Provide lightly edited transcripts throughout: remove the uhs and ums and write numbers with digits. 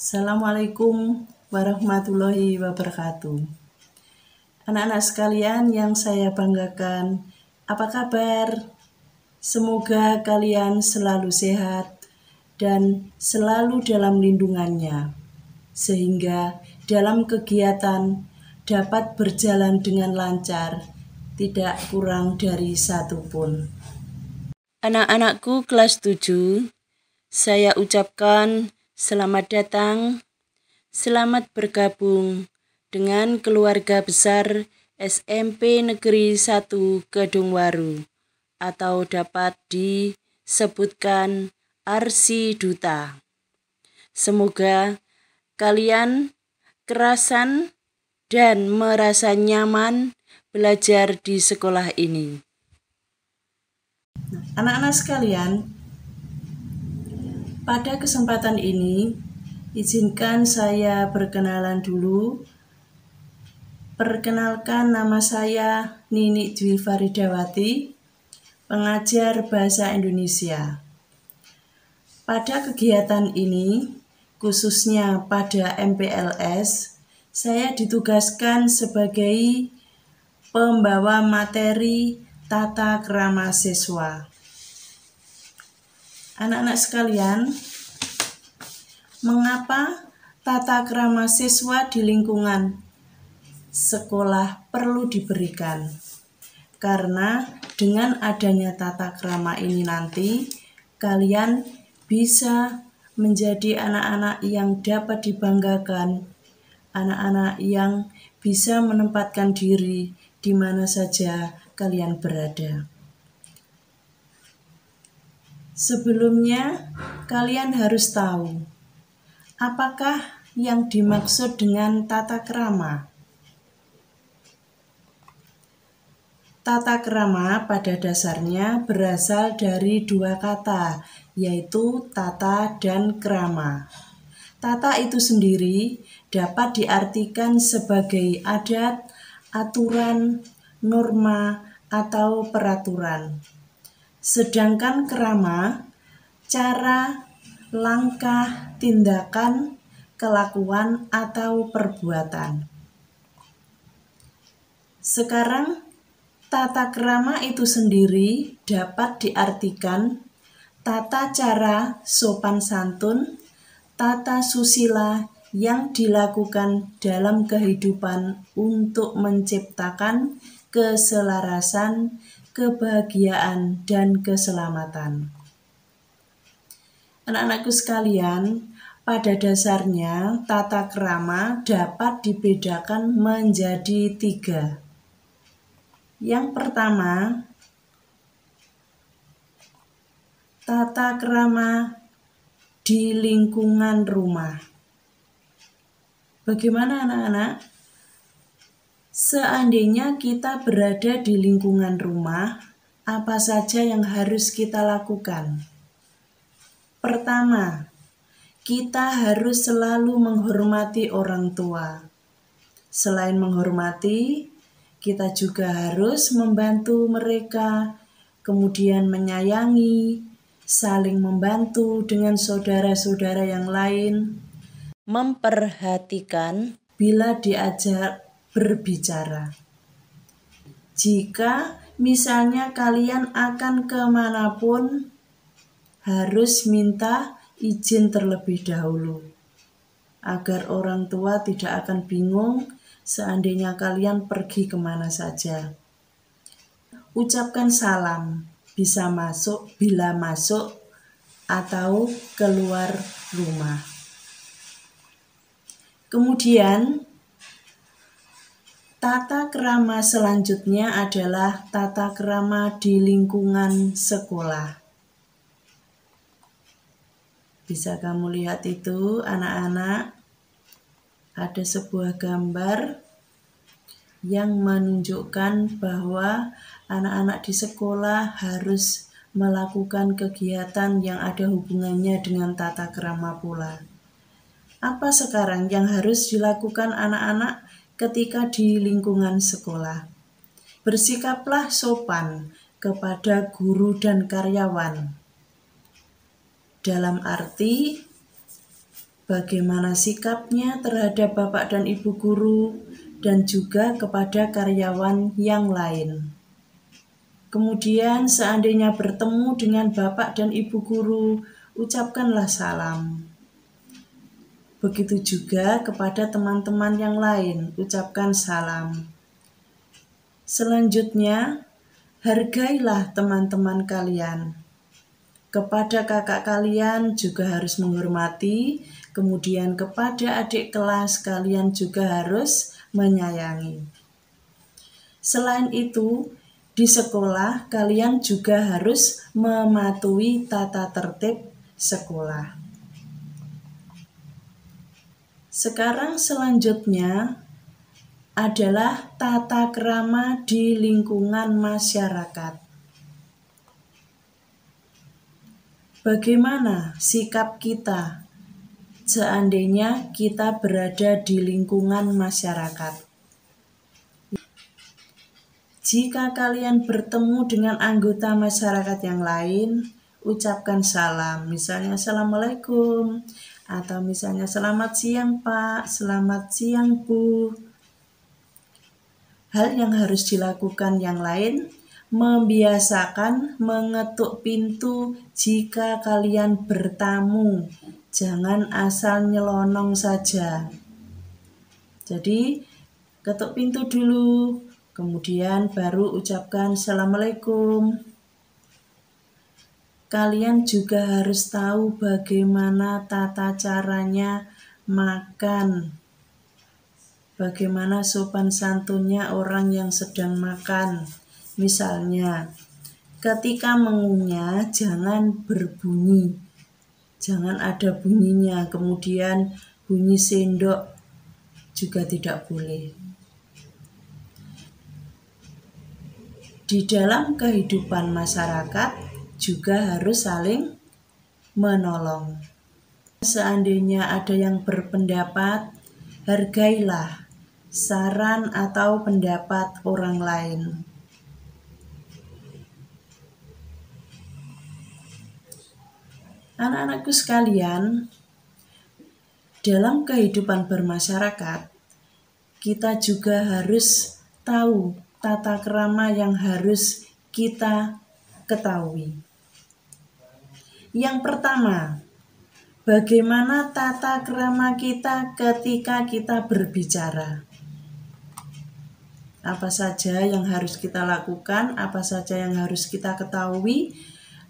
Assalamualaikum warahmatullahi wabarakatuh. Anak-anak sekalian yang saya banggakan, apa kabar? Semoga kalian selalu sehat dan selalu dalam lindungannya, sehingga dalam kegiatan dapat berjalan dengan lancar, tidak kurang dari satu pun. Anak-anakku kelas 7, saya ucapkan selamat datang, selamat bergabung dengan keluarga besar SMP Negeri 1 Kedungwaru, atau dapat disebutkan Arsi Duta. Semoga kalian kerasan dan merasa nyaman belajar di sekolah ini. Anak-anak sekalian, pada kesempatan ini, izinkan saya berkenalan dulu. Perkenalkan, nama saya Nini Dwi Faridawati, pengajar Bahasa Indonesia. Pada kegiatan ini, khususnya pada MPLS, saya ditugaskan sebagai pembawa materi tata krama siswa. Anak-anak sekalian, mengapa tata krama siswa di lingkungan sekolah perlu diberikan? Karena dengan adanya tata krama ini nanti, kalian bisa menjadi anak-anak yang dapat dibanggakan, anak-anak yang bisa menempatkan diri di mana saja kalian berada. Sebelumnya, kalian harus tahu, apakah yang dimaksud dengan tata krama? Tata krama pada dasarnya berasal dari dua kata, yaitu tata dan krama. Tata itu sendiri dapat diartikan sebagai adat, aturan, norma, atau peraturan. Sedangkan krama, cara, langkah, tindakan, kelakuan, atau perbuatan. Sekarang, tata krama itu sendiri dapat diartikan tata cara sopan santun, tata susila yang dilakukan dalam kehidupan untuk menciptakan keselarasan, kebahagiaan, dan keselamatan. Anak-anakku sekalian, pada dasarnya tata krama dapat dibedakan menjadi 3. Yang pertama, tata krama di lingkungan rumah. Bagaimana anak-anak? Seandainya kita berada di lingkungan rumah, apa saja yang harus kita lakukan? Pertama, kita harus selalu menghormati orang tua. Selain menghormati, kita juga harus membantu mereka, kemudian menyayangi, saling membantu dengan saudara-saudara yang lain, memperhatikan bila diajak berbicara. Jika misalnya kalian akan kemanapun, harus minta izin terlebih dahulu, agar orang tua tidak akan bingung seandainya kalian pergi kemana saja. Ucapkan salam, bisa masuk bila masuk atau keluar rumah. Kemudian, tata krama selanjutnya adalah tata krama di lingkungan sekolah. Bisa kamu lihat itu, anak-anak, ada sebuah gambar yang menunjukkan bahwa anak-anak di sekolah harus melakukan kegiatan yang ada hubungannya dengan tata krama pula. Apa sekarang yang harus dilakukan anak-anak ketika di lingkungan sekolah? Bersikaplah sopan kepada guru dan karyawan. Dalam arti bagaimana sikapnya terhadap Bapak dan Ibu guru, dan juga kepada karyawan yang lain. Kemudian seandainya bertemu dengan Bapak dan Ibu guru, ucapkanlah salam. Begitu juga kepada teman-teman yang lain, ucapkan salam. Selanjutnya, hargailah teman-teman kalian. Kepada kakak kalian juga harus menghormati, kemudian kepada adik kelas kalian juga harus menyayangi. Selain itu, di sekolah kalian juga harus mematuhi tata tertib sekolah. Sekarang selanjutnya adalah tata krama di lingkungan masyarakat. Bagaimana sikap kita seandainya kita berada di lingkungan masyarakat? Jika kalian bertemu dengan anggota masyarakat yang lain, ucapkan salam. Misalnya Assalamualaikum, atau misalnya selamat siang Pak, selamat siang Bu. Hal yang harus dilakukan yang lain, membiasakan mengetuk pintu jika kalian bertamu. Jangan asal nyelonong saja. Jadi, ketuk pintu dulu, kemudian baru ucapkan Assalamualaikum. Kalian juga harus tahu bagaimana tata caranya makan. Bagaimana sopan santunnya orang yang sedang makan. Misalnya, ketika mengunyah jangan berbunyi, jangan ada bunyinya, kemudian bunyi sendok juga tidak boleh. Di dalam kehidupan masyarakat juga harus saling menolong. Seandainya ada yang berpendapat, hargailah saran atau pendapat orang lain. Anak-anakku sekalian, dalam kehidupan bermasyarakat, kita juga harus tahu tata krama yang harus kita ketahui. Yang pertama, bagaimana tata krama kita ketika kita berbicara? Apa saja yang harus kita lakukan, apa saja yang harus kita ketahui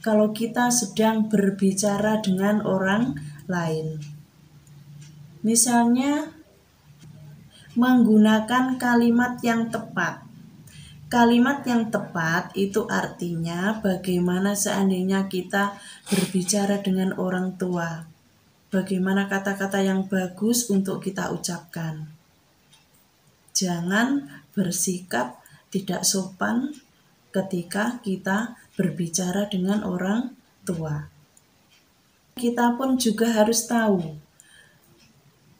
kalau kita sedang berbicara dengan orang lain. Misalnya, menggunakan kalimat yang tepat. Kalimat yang tepat itu artinya bagaimana seandainya kita berbicara dengan orang tua. Bagaimana kata-kata yang bagus untuk kita ucapkan. Jangan bersikap tidak sopan ketika kita berbicara dengan orang tua. Kita pun juga harus tahu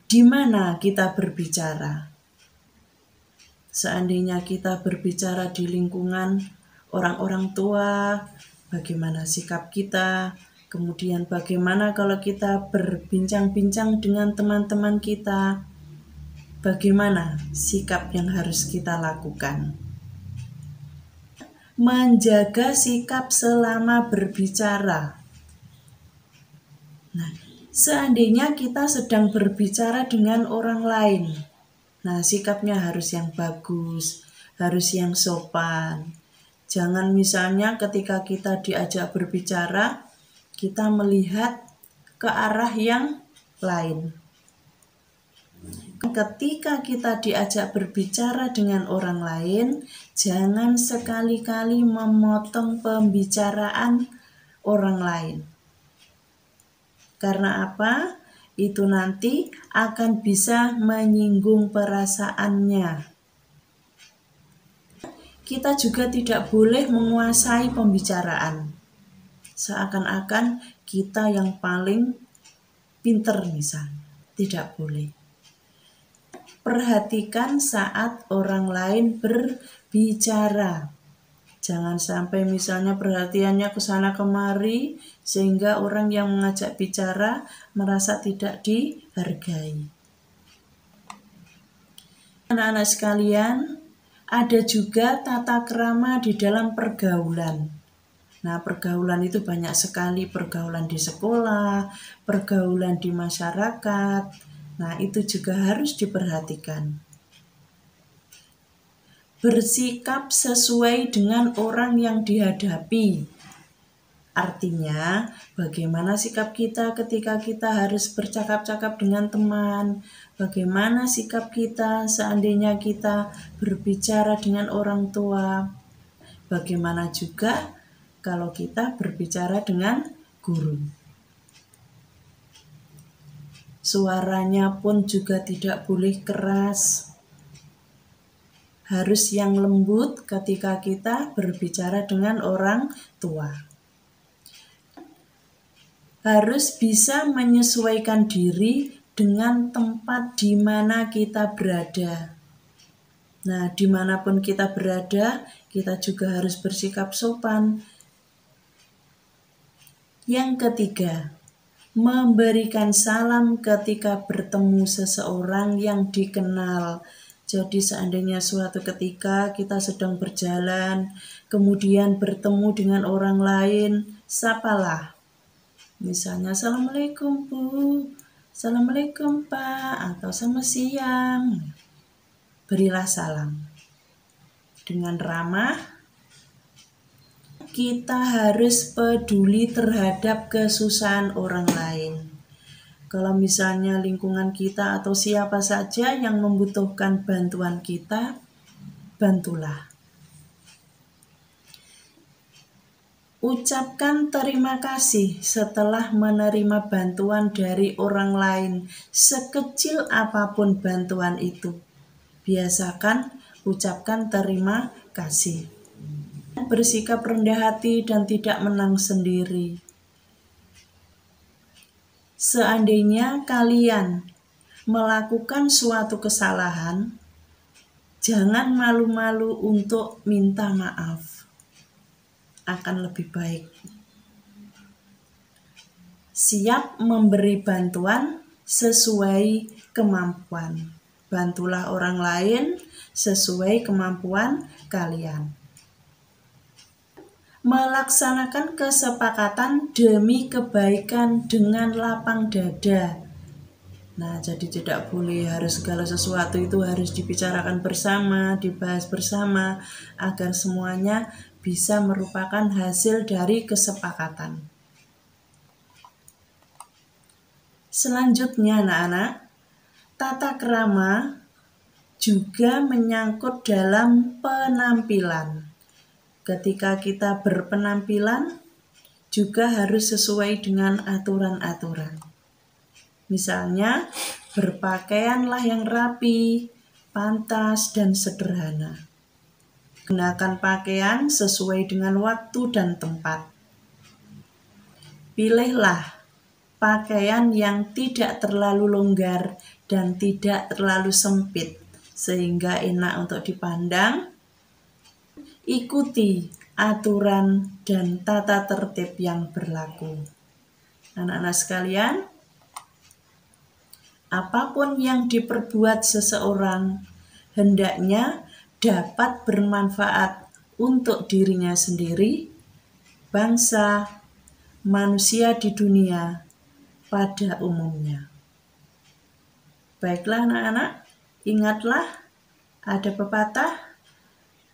di mana kita berbicara. Seandainya kita berbicara di lingkungan orang-orang tua, bagaimana sikap kita, kemudian bagaimana kalau kita berbincang-bincang dengan teman-teman kita, bagaimana sikap yang harus kita lakukan. Menjaga sikap selama berbicara. Nah, seandainya kita sedang berbicara dengan orang lain, nah sikapnya harus yang bagus, harus yang sopan. Jangan misalnya ketika kita diajak berbicara, kita melihat ke arah yang lain. Ketika kita diajak berbicara dengan orang lain, jangan sekali-kali memotong pembicaraan orang lain. Karena apa? Itu nanti akan bisa menyinggung perasaannya. Kita juga tidak boleh menguasai pembicaraan. Seakan-akan kita yang paling pinter misalnya. Tidak boleh. Perhatikan saat orang lain berbicara. Jangan sampai misalnya perhatiannya ke sana kemari sehingga orang yang mengajak bicara merasa tidak dihargai. Anak-anak sekalian, ada juga tata krama di dalam pergaulan. Nah, pergaulan itu banyak sekali, pergaulan di sekolah, pergaulan di masyarakat. Nah, itu juga harus diperhatikan. Bersikap sesuai dengan orang yang dihadapi. Artinya, bagaimana sikap kita ketika kita harus bercakap-cakap dengan teman, bagaimana sikap kita seandainya kita berbicara dengan orang tua, bagaimana juga kalau kita berbicara dengan guru. Suaranya pun juga tidak boleh keras. Harus yang lembut ketika kita berbicara dengan orang tua. Harus bisa menyesuaikan diri dengan tempat di mana kita berada. Nah, dimanapun kita berada, kita juga harus bersikap sopan. Yang ketiga, memberikan salam ketika bertemu seseorang yang dikenal. Jadi seandainya suatu ketika kita sedang berjalan, kemudian bertemu dengan orang lain, sapalah. Misalnya, Assalamualaikum Bu, Assalamualaikum Pak, atau selamat siang. Berilah salam. Dengan ramah, kita harus peduli terhadap kesusahan orang lain. Kalau misalnya lingkungan kita atau siapa saja yang membutuhkan bantuan kita, bantulah. Ucapkan terima kasih setelah menerima bantuan dari orang lain, sekecil apapun bantuan itu. Biasakan ucapkan terima kasih. Bersikap rendah hati dan tidak menang sendiri. Seandainya kalian melakukan suatu kesalahan, jangan malu-malu untuk minta maaf. Akan lebih baik. Siap memberi bantuan sesuai kemampuan. Bantulah orang lain sesuai kemampuan kalian. Melaksanakan kesepakatan demi kebaikan dengan lapang dada. Nah, jadi tidak boleh harus segala sesuatu itu harus dibicarakan bersama, dibahas bersama, agar semuanya bisa merupakan hasil dari kesepakatan. Selanjutnya anak-anak, tata krama juga menyangkut dalam penampilan. Ketika kita berpenampilan, juga harus sesuai dengan aturan-aturan. Misalnya, berpakaianlah yang rapi, pantas, dan sederhana. Gunakan pakaian sesuai dengan waktu dan tempat. Pilihlah pakaian yang tidak terlalu longgar dan tidak terlalu sempit, sehingga enak untuk dipandang. Ikuti aturan dan tata tertib yang berlaku. Anak-anak sekalian, apapun yang diperbuat seseorang hendaknya dapat bermanfaat untuk dirinya sendiri, bangsa, manusia di dunia pada umumnya. Baiklah anak-anak, ingatlah ada pepatah,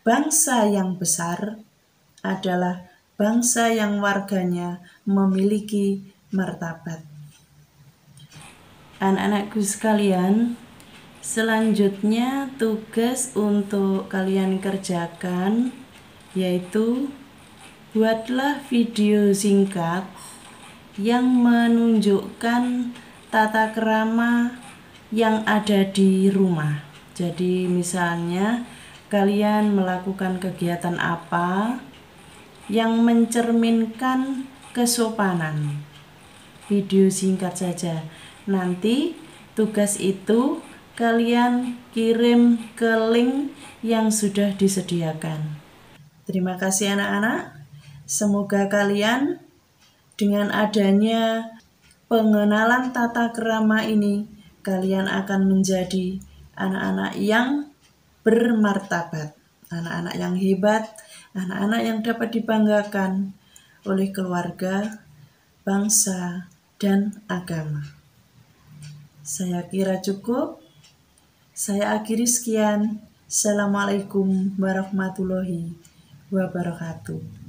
bangsa yang besar adalah bangsa yang warganya memiliki martabat. Anak-anakku sekalian, selanjutnya tugas untuk kalian kerjakan yaitu buatlah video singkat yang menunjukkan tata krama yang ada di rumah. Jadi misalnya kalian melakukan kegiatan apa yang mencerminkan kesopanan. Video singkat saja. Nanti tugas itu kalian kirim ke link yang sudah disediakan. Terima kasih anak-anak. Semoga kalian dengan adanya pengenalan tata krama ini, kalian akan menjadi anak-anak yang bermartabat, anak-anak yang hebat, anak-anak yang dapat dibanggakan oleh keluarga, bangsa, dan agama. Saya kira cukup. Saya akhiri sekian. Assalamualaikum warahmatullahi wabarakatuh.